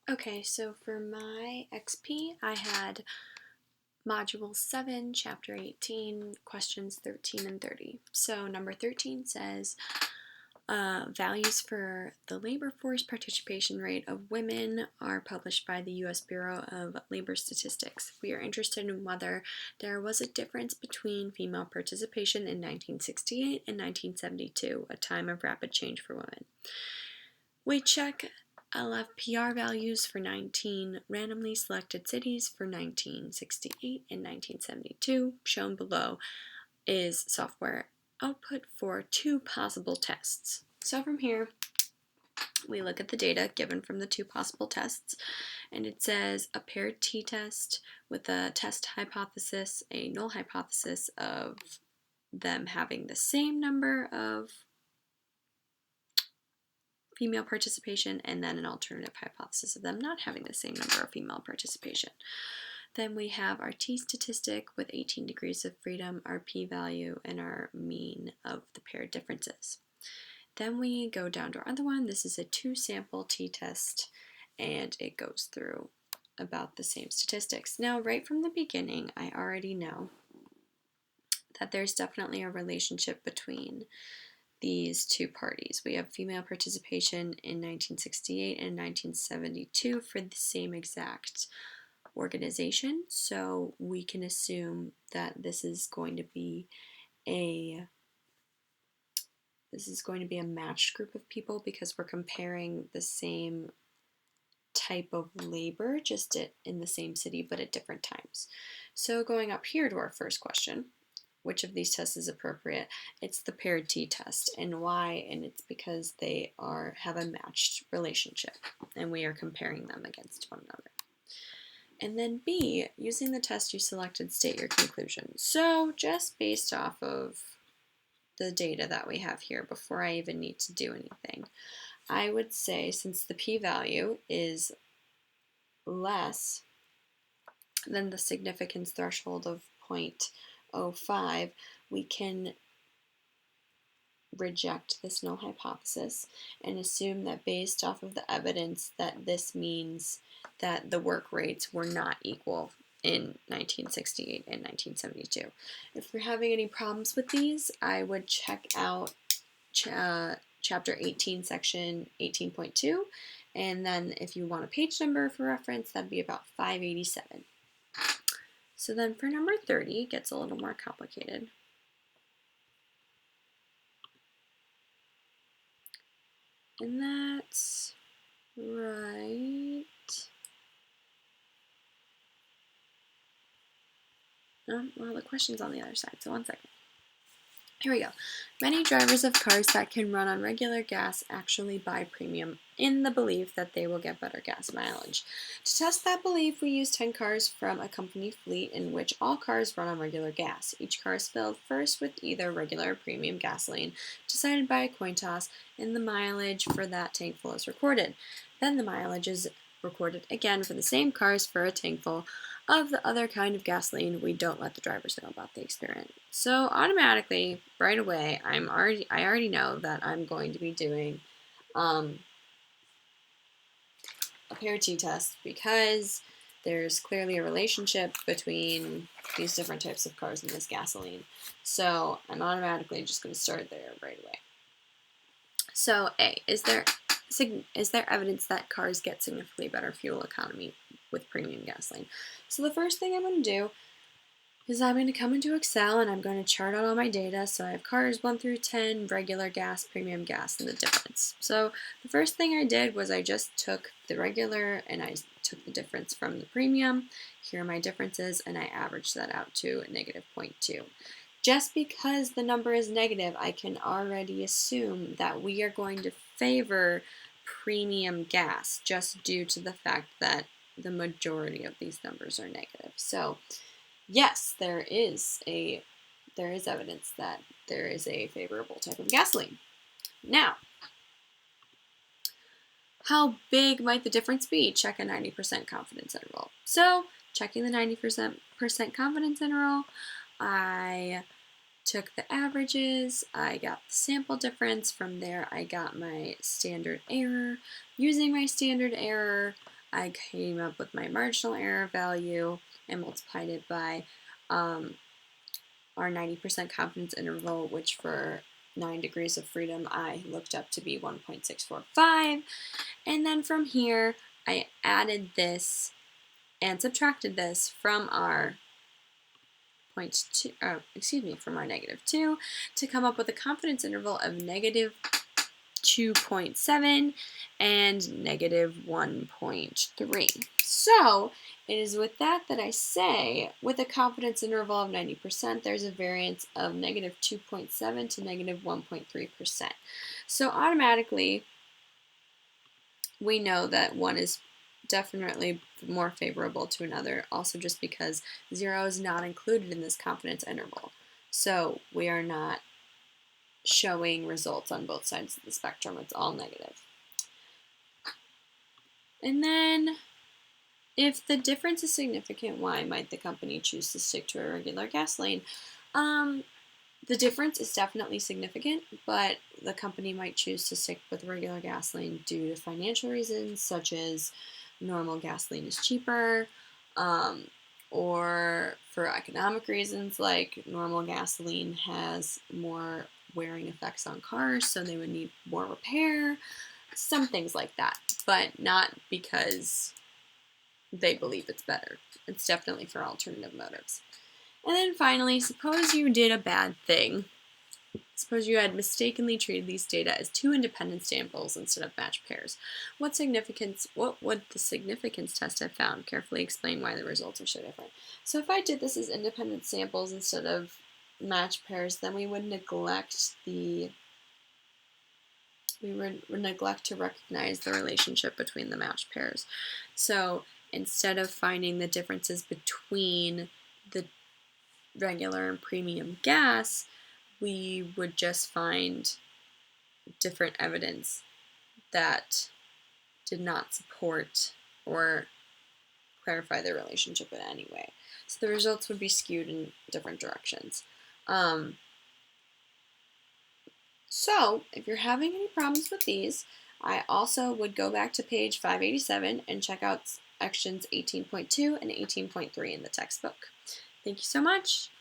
Okay, so for my XP, I had Module 7, Chapter 18, questions 13 and 30. So number 13 says, values for the labor force participation rate of women are published by the U.S. Bureau of Labor Statistics. We are interested in whether there was a difference between female participation in 1968 and 1972, a time of rapid change for women. We check LFPR values for 19 randomly selected cities for 1968 and 1972. Shown below is software output for 2 possible tests. So from here, we look at the data given from the 2 possible tests, and it says a paired t-test with a test hypothesis, a null hypothesis of them having the same number of female participation, and then an alternative hypothesis of them not having the same number of female participation. Then we have our t-statistic with 18 degrees of freedom, our p-value, and our mean of the paired differences. Then we go down to our other one. This is a 2-sample t-test, and it goes through about the same statistics. Now, right from the beginning, I already know that there's definitely a relationship between these 2 parties. We have female participation in 1968 and 1972 for the same exact organization, so we can assume that this is going to be a matched group of people because we're comparing the same type of labor, just in the same city but at different times. So going up here to our first question, which of these tests is appropriate? It's the paired t-test. And why? And it's because they have a matched relationship, and we are comparing them against one another. And then B, using the test you selected, state your conclusion. So just based off of the data that we have here, before I even need to do anything, I would say, since the p-value is less than the significance threshold of 0.05, we can reject this null hypothesis and assume that based off of the evidence that this means that the work rates were not equal in 1968 and 1972. If we're having any problems with these, I would check out Chapter 18, Section 18.2, and then if you want a page number for reference, that'd be about 587. So then for number 30, it gets a little more complicated. And that's right. Well, the question's on the other side, so one second. Here we go. Many drivers of cars that can run on regular gas actually buy premium in the belief that they will get better gas mileage. To test that belief, we use 10 cars from a company fleet in which all cars run on regular gas. Each car is filled first with either regular or premium gasoline, decided by a coin toss, and the mileage for that tankful is recorded. Then the mileage is recorded again for the same cars for a tankful of the other kind of gasoline. We don't let the drivers know about the experiment. So automatically, right away, I already know that I'm going to be doing a paired t-test because there's clearly a relationship between these different types of cars and this gasoline. So I'm automatically just going to start there right away. So A, is there evidence that cars get significantly better fuel economy with premium gasoline? So the first thing I'm going to do is I'm going to come into Excel and I'm going to chart out all my data. So I have cars 1 through 10, regular gas, premium gas, and the difference. So the first thing I did was I just took the regular and I took the difference from the premium. Here are my differences, and I averaged that out to negative 0.2. Just because the number is negative, I can already assume that we are going to favor premium gas just due to the fact that the majority of these numbers are negative. So yes, there is evidence that there is a favorable type of gasoline. Now, how big might the difference be? Check a 90% confidence interval. So, checking the 90% confidence interval, I took the averages, I got the sample difference. From there, I got my standard error. Using my standard error, I came up with my marginal error value and multiplied it by our 90% confidence interval, which for 9 degrees of freedom I looked up to be 1.645. And then from here, I added this and subtracted this from our from our -2 to come up with a confidence interval of -2.7 and -1.3. So it is with that I say, with a confidence interval of 90%, there's a variance of -2.7 to -1.3%. So automatically, we know that one is definitely more favorable to another, also just because 0 is not included in this confidence interval. So we are not showing results on both sides of the spectrum. It's all negative. And then, if the difference is significant, why might the company choose to stick to a regular gasoline? The difference is definitely significant, but the company might choose to stick with regular gasoline due to financial reasons, such as normal gasoline is cheaper, or for economic reasons, like normal gasoline has more wearing effects on cars, so they would need more repair, some things like that, but not because they believe it's better. It's definitely for alternative motives. And then finally, suppose you did a bad thing. Suppose you had mistakenly treated these data as two independent samples instead of matched pairs. What would the significance test have found? Carefully explain why the results are so different. So if I did this as independent samples instead of matched pairs, then we would neglect to recognize the relationship between the matched pairs. So instead of finding the differences between the regular and premium gas, we would just find different evidence that did not support or clarify the relationship in any way. So the results would be skewed in different directions. So if you're having any problems with these, I also would go back to page 587 and check out sections 18.2 and 18.3 in the textbook. Thank you so much.